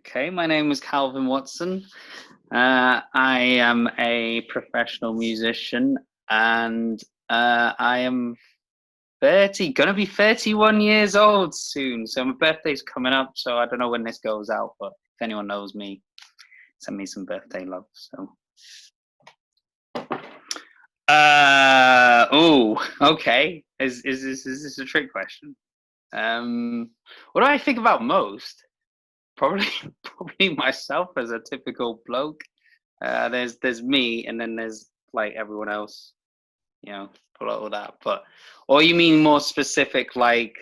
Okay, my name is Kalvin Watson. I am a professional musician, and I am gonna be 31 years old soon. So my birthday's coming up. So I don't know when this goes out, but if anyone knows me, send me some birthday love. So, okay. Is this a trick question? What do I think about most? Probably, probably myself as a typical bloke. There's me, and then there's like everyone else, below that. But, or you mean more specific, like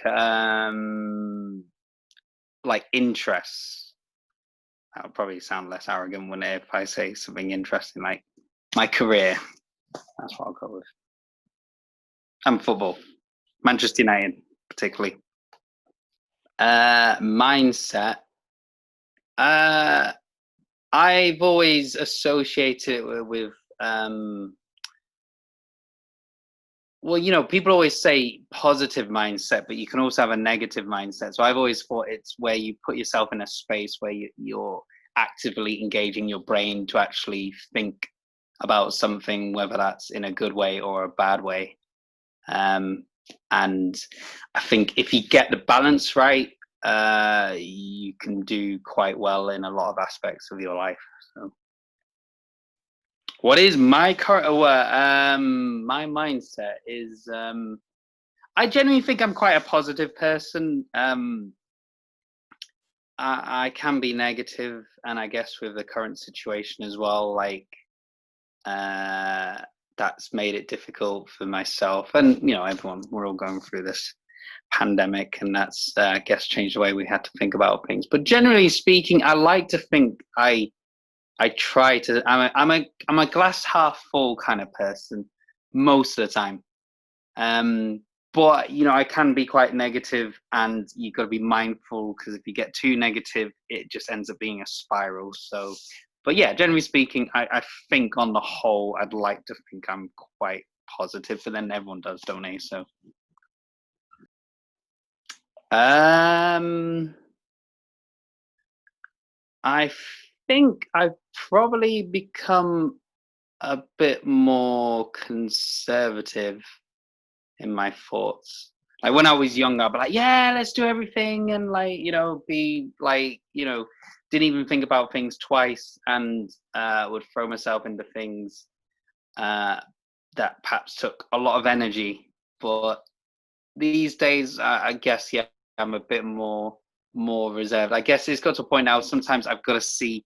interests? That would probably sound less arrogant when if I say something interesting, like my career. That's what I'll go with. And football, Manchester United, particularly. Mindset. Uh, I've always associated it with well, people always say positive mindset, but you can also have a negative mindset. So I've always thought it's where you put yourself in a space where you're actively engaging your brain to actually think about something, whether that's in a good way or a bad way. And I think if you get the balance right, you can do quite well in a lot of aspects of your life. So. What is my current? My mindset is. I genuinely think I'm quite a positive person. I can be negative, and I guess with the current situation as well, like that's made it difficult for myself and everyone. We're all going through this pandemic, and that's I guess changed the way we had to think about things. But generally speaking, I like to think I try to. I'm a glass half full kind of person most of the time. But I can be quite negative, and you got to be mindful because if you get too negative, it just ends up being a spiral. So, but yeah, generally speaking, I think on the whole, I'd like to think I'm quite positive, but then everyone does, don't they? So, I think I've probably become a bit more conservative in my thoughts. Like when I was younger, I'd be like, yeah, let's do everything and like, be like, didn't even think about things twice and would throw myself into things that perhaps took a lot of energy. But these days, I guess, yeah, I'm a bit more reserved. I guess it's got to a point now, sometimes I've got to see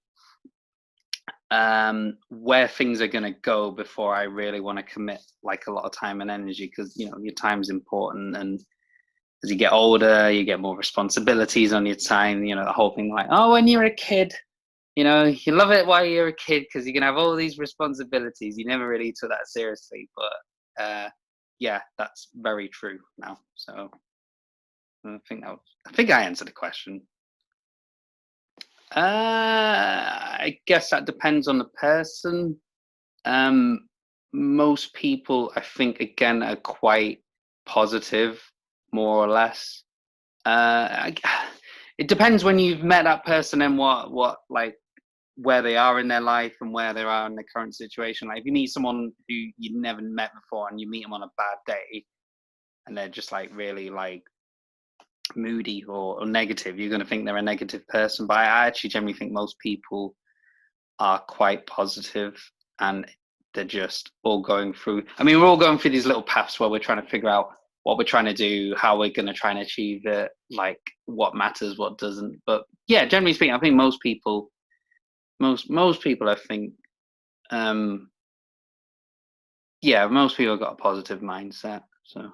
where things are going to go before I really want to commit like a lot of time and energy, because your time's important, and as you get older you get more responsibilities on your time. The whole thing like, oh, when you're a kid, you love it while you're a kid because you can have all these responsibilities. You never really took that seriously, but yeah, that's very true now. So I think I answered the question. I guess that depends on the person. Most people, I think, again, are quite positive, more or less. It depends when you've met that person and what like where they are in their life and where they are in the current situation. Like if you meet someone who you never met before and you meet them on a bad day, and they're just like really like moody or negative, you're going to think they're a negative person. But I actually generally think most people are quite positive, and they're just all going through. I mean, we're all going through these little paths where we're trying to figure out what we're trying to do, how we're going to try and achieve it, like what matters, what doesn't. But yeah, generally speaking, I think most people, I think, yeah, most people have got a positive mindset. So,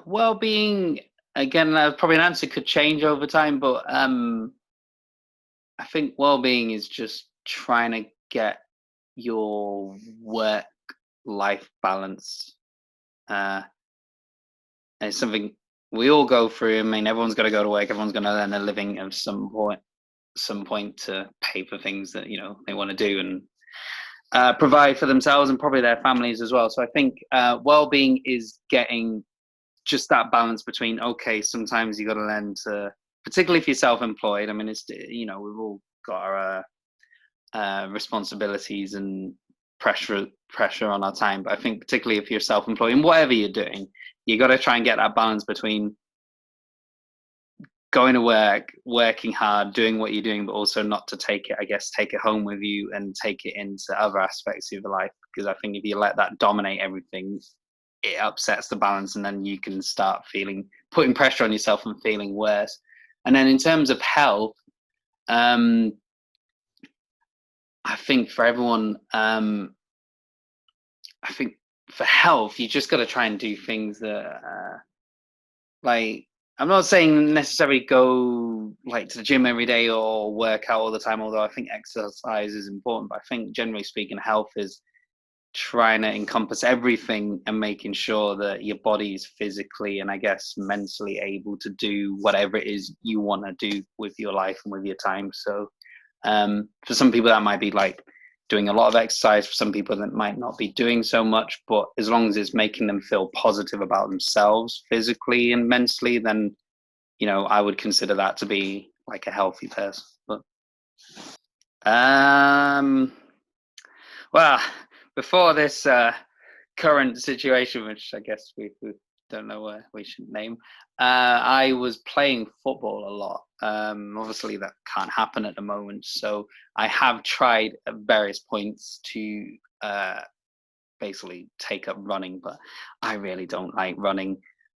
well-being, again, probably an answer could change over time, but I think well-being is just trying to get your work-life balance. And it's something we all go through. I mean, everyone's got to go to work. Everyone's going to earn a living at some point to pay for things that they want to do and provide for themselves and probably their families as well. So I think well-being is getting just that balance between, okay, sometimes you got to learn to, particularly if you're self-employed. I mean, it's, we've all got our responsibilities and pressure on our time. But I think particularly if you're self-employed and whatever you're doing, you got to try and get that balance between going to work, working hard, doing what you're doing, but also not to take it, I guess, take it home with you and take it into other aspects of your life. Because I think if you let that dominate everything, it upsets the balance, and then you can start putting pressure on yourself and feeling worse. And then in terms of health, um, I think for everyone, I think for health, you just got to try and do things that, like, I'm not saying necessarily go like to the gym every day or work out all the time, although I think exercise is important. But I think generally speaking, health is trying to encompass everything and making sure that your body is physically and I guess mentally able to do whatever it is you want to do with your life and with your time. So for some people that might be like doing a lot of exercise, for some people that might not be doing so much, but as long as it's making them feel positive about themselves physically and mentally, then I would consider that to be like a healthy person. But um well, before this current situation, which I guess we don't know where we should name, I was playing football a lot. Obviously, that can't happen at the moment. So I have tried at various points to basically take up running, but I really don't like running.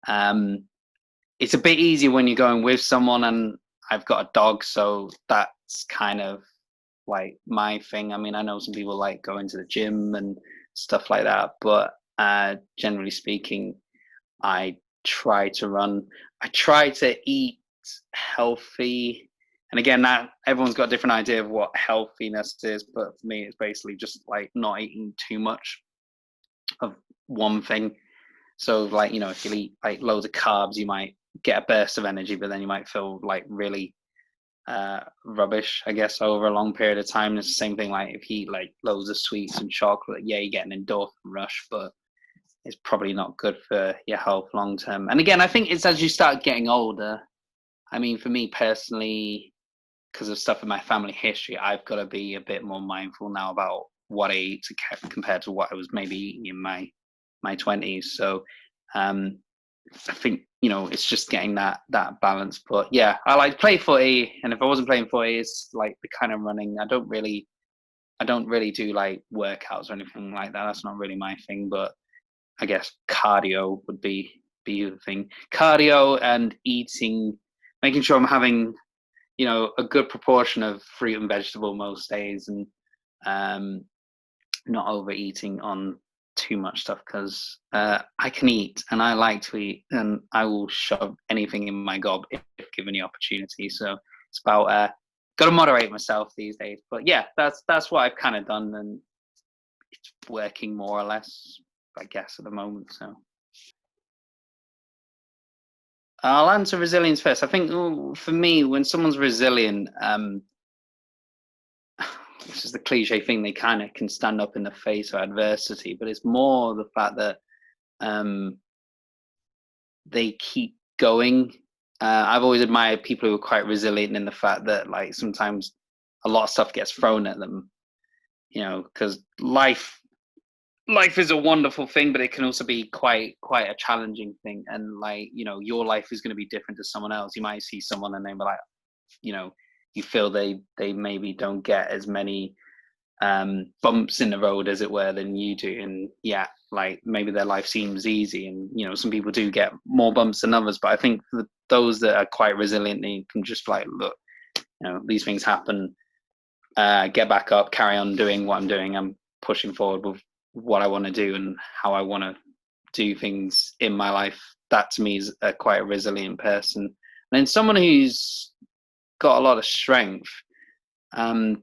Um, it's a bit easier when you're going with someone, and I've got a dog, so that's kind of like my thing. I mean, I know some people like going to the gym and stuff like that, but generally speaking, I try to run. I try to eat healthy. And again, that everyone's got a different idea of what healthiness is, but for me, it's basically just like not eating too much of one thing. So, like, if you eat like loads of carbs, you might get a burst of energy, but then you might feel like really rubbish, I guess, over a long period of time. And it's the same thing like if you eat like loads of sweets and chocolate, yeah, you get an endorphin rush, but it's probably not good for your health long term. And again, I think it's as you start getting older. I mean, for me personally, because of stuff in my family history, I've got to be a bit more mindful now about what I eat compared to what I was maybe eating in my 20s. So um, I think it's just getting that balance. But yeah, I like play footy, and if I wasn't playing footy, it's like the kind of running. I don't really do like workouts or anything like that. That's not really my thing. But I guess cardio would be the thing. Cardio and eating, making sure I'm having a good proportion of fruit and vegetable most days, and um, not overeating on too much stuff because I can eat and I like to eat and I will shove anything in my gob if given the opportunity. So it's about got to moderate myself these days. But yeah, that's what I've kind of done, and it's working more or less, I guess, at the moment. So I'll answer resilience first. I think for me, when someone's resilient, this is the cliche thing, they kind of can stand up in the face of adversity, but it's more the fact that um, they keep going. I've always admired people who are quite resilient in the fact that, like, sometimes a lot of stuff gets thrown at them, because life is a wonderful thing, but it can also be quite a challenging thing. And like, your life is going to be different to someone else. You might see someone and they be like, you know, you feel they maybe don't get as many bumps in the road, as it were, than you do. And yeah, like maybe their life seems easy, and some people do get more bumps than others. But I think for those that are quite resilient, they can just like, look, these things happen. Get back up, carry on doing what I'm doing. I'm pushing forward with what I want to do and how I want to do things in my life. That to me is quite a resilient person. And then someone who's got a lot of strength. Um,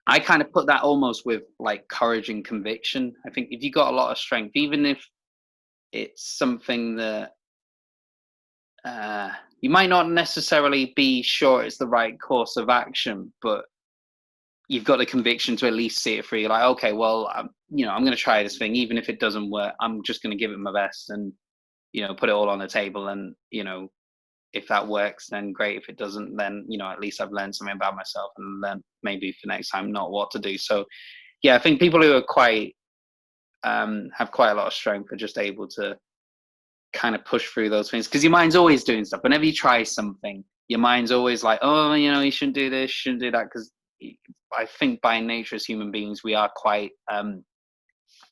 I kind of put that almost with like courage and conviction. I think if you got a lot of strength, even if it's something that you might not necessarily be sure it's the right course of action, but you've got the conviction to at least see it through. You're like, okay, well, I'm going to try this thing, even if it doesn't work. I'm just going to give it my best, and put it all on the table, and if that works, then great. If it doesn't, then at least I've learned something about myself, and learned maybe for next time not what to do. So yeah, I think people who are quite have quite a lot of strength are just able to kind of push through those things, because your mind's always doing stuff. Whenever you try something, your mind's always like, oh, you shouldn't do this, shouldn't do that, because I think by nature as human beings we are quite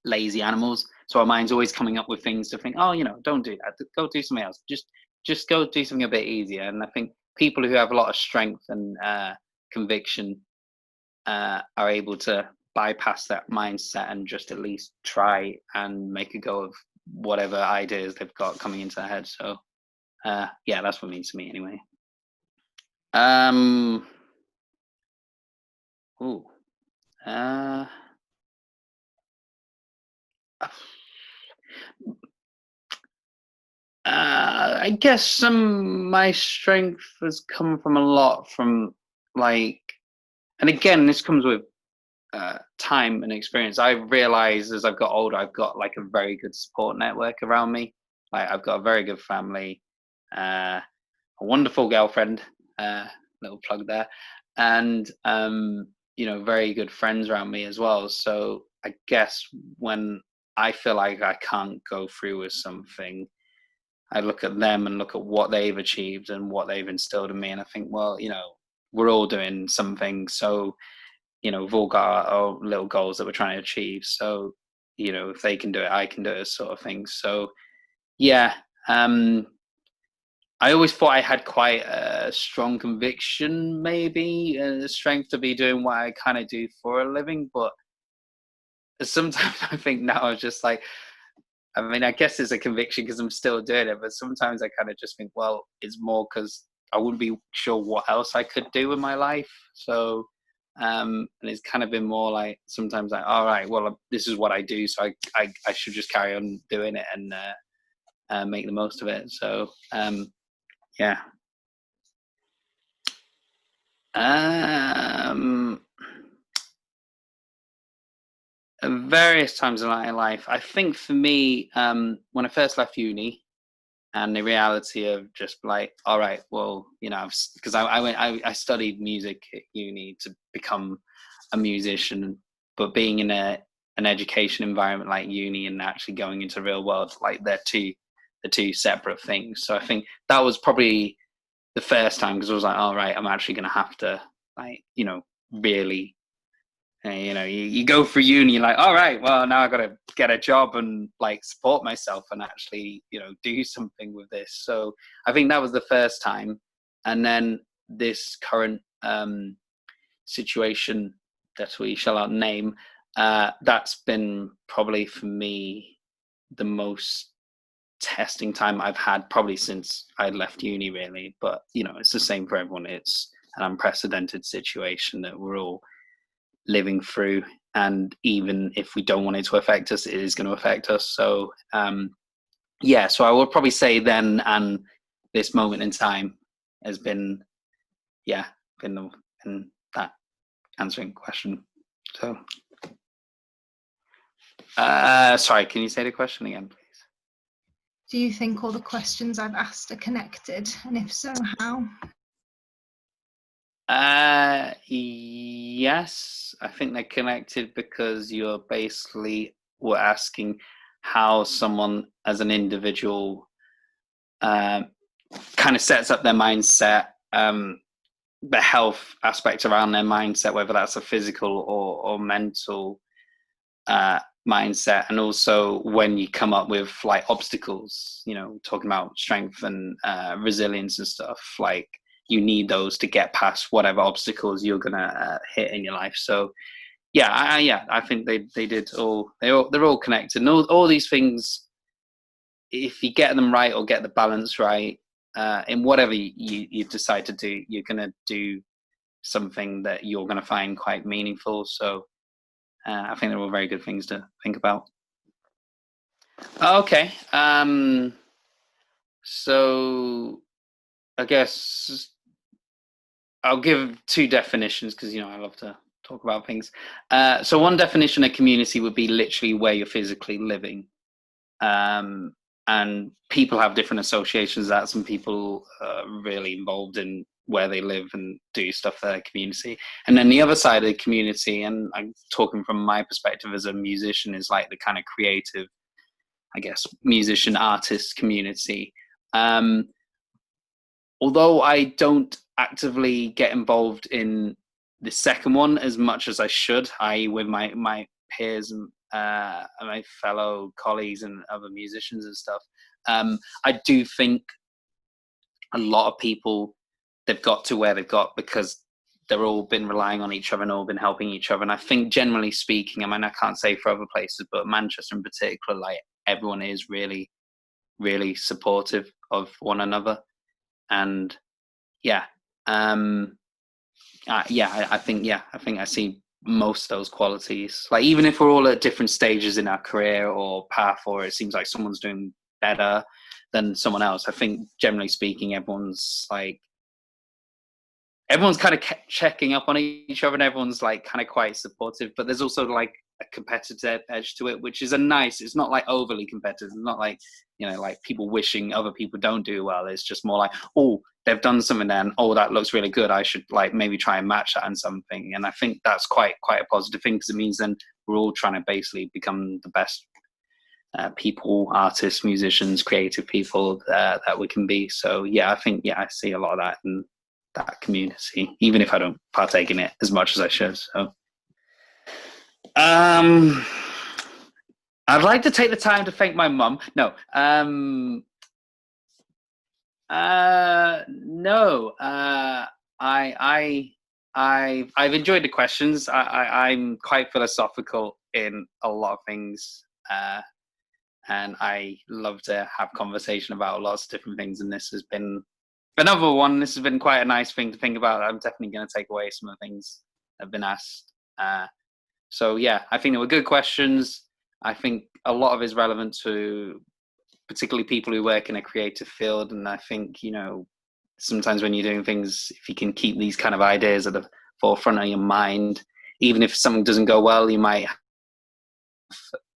lazy animals. So our mind's always coming up with things to think, oh, don't do that, go do something else, just go do something a bit easier. And I think people who have a lot of strength and conviction are able to bypass that mindset and just at least try and make a go of whatever ideas they've got coming into their head. So yeah, that's what it means to me anyway. Ooh. I guess my strength has come from a lot from, like, and again, this comes with time and experience. I realize as I've got older, I've got like a very good support network around me. Like, I've got a very good family, a wonderful girlfriend, little plug there, and very good friends around me as well. So I guess when I feel like I can't go through with something, I look at them and look at what they've achieved and what they've instilled in me, and I think, well, we're all doing something. So we've all got our little goals that we're trying to achieve. So if they can do it, I can do it, sort of thing. So yeah, I always thought I had quite a strong conviction, maybe strength to be doing what I kind of do for a living. But sometimes I think now I'm just like, I mean, I guess it's a conviction because I'm still doing it, but sometimes I kind of just think, well, it's more because I wouldn't be sure what else I could do in my life. So, and it's kind of been more like sometimes like, all right, well, this is what I do, so I should just carry on doing it and make the most of it. So, yeah. Um, Various times in my life, I think for me, when I first left uni, and the reality of just like, all right, well, because I studied music at uni to become a musician, but being in an education environment like uni and actually going into the real world, like they're two separate things. So I think that was probably the first time, because I was like, all right, I'm actually going to have to, like, really, you go through uni, you're like, all right, well, now I got to get a job and like support myself and actually, do something with this. So I think that was the first time. And then this current situation that we shall not name, that's been probably for me the most testing time I've had probably since I left uni, really. But it's the same for everyone. It's an unprecedented situation that we're all living through, and even if we don't want it to affect us, it is going to affect us. So yeah, so I would probably say then and this moment in time has been, yeah, been that answering question. So sorry, can you say the question again, please? Do you think all the questions I've asked are connected, and if so, how? Yes, I think they're connected, because you're basically were asking how someone as an individual kind of sets up their mindset, the health aspect around their mindset, whether that's a physical or mental mindset, and also when you come up with like obstacles, talking about strength and resilience and stuff, like you need those to get past whatever obstacles you're gonna hit in your life. So yeah, I think they're all connected, and all these things, if you get them right or get the balance right, in whatever you decide to do, you're gonna do something that you're gonna find quite meaningful. So I think they're all very good things to think about. Okay, so I guess I'll give two definitions, because I love to talk about things. So one definition of community would be literally where you're physically living. and people have different associations with that. Some people are really involved in where they live and do stuff for their community. And then the other side of the community, and I'm talking from my perspective as a musician, is like the kind of creative, I guess, musician artist community. Although I don't actively get involved in the second one as much as I should, i.e. with my peers and my fellow colleagues and other musicians and stuff, I do think a lot of people, they've got to where they've got because they're all been relying on each other and all been helping each other. And I think generally speaking, I mean, I can't say for other places, but Manchester in particular, like everyone is really, really supportive of one another. And yeah, I think I see most of those qualities. Like even if we're all at different stages in our career or path, or it seems like someone's doing better than someone else, I think generally speaking, everyone's kind of checking up on each other, and everyone's like kind of quite supportive. But there's also like a competitive edge to it, which is it's not like overly competitive. It's not like, like people wishing other people don't do well. It's just more like, oh, they've done something then, oh, that looks really good, I should like maybe try and match that in something. And I think that's quite a positive thing, because it means then we're all trying to basically become the best people, artists, musicians, creative people that we can be. So yeah, I think I see a lot of that in that community, even if I don't partake in it as much as I should. So I'd like to take the time to thank my mum. No. No. I've enjoyed the questions. I'm quite philosophical in a lot of things, and I love to have conversation about lots of different things. And this has been another one. This has been quite a nice thing to think about. I'm definitely going to take away some of the things that have been asked. So yeah, I think they were good questions. I think a lot of it is relevant to particularly people who work in a creative field. And I think, sometimes when you're doing things, if you can keep these kind of ideas at the forefront of your mind, even if something doesn't go well, you might have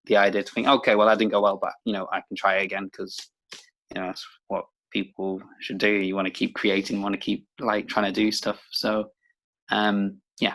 the idea to think, okay, well, that didn't go well, but, I can try it again, because, that's what people should do. You want to keep creating, want to keep like trying to do stuff. So, yeah.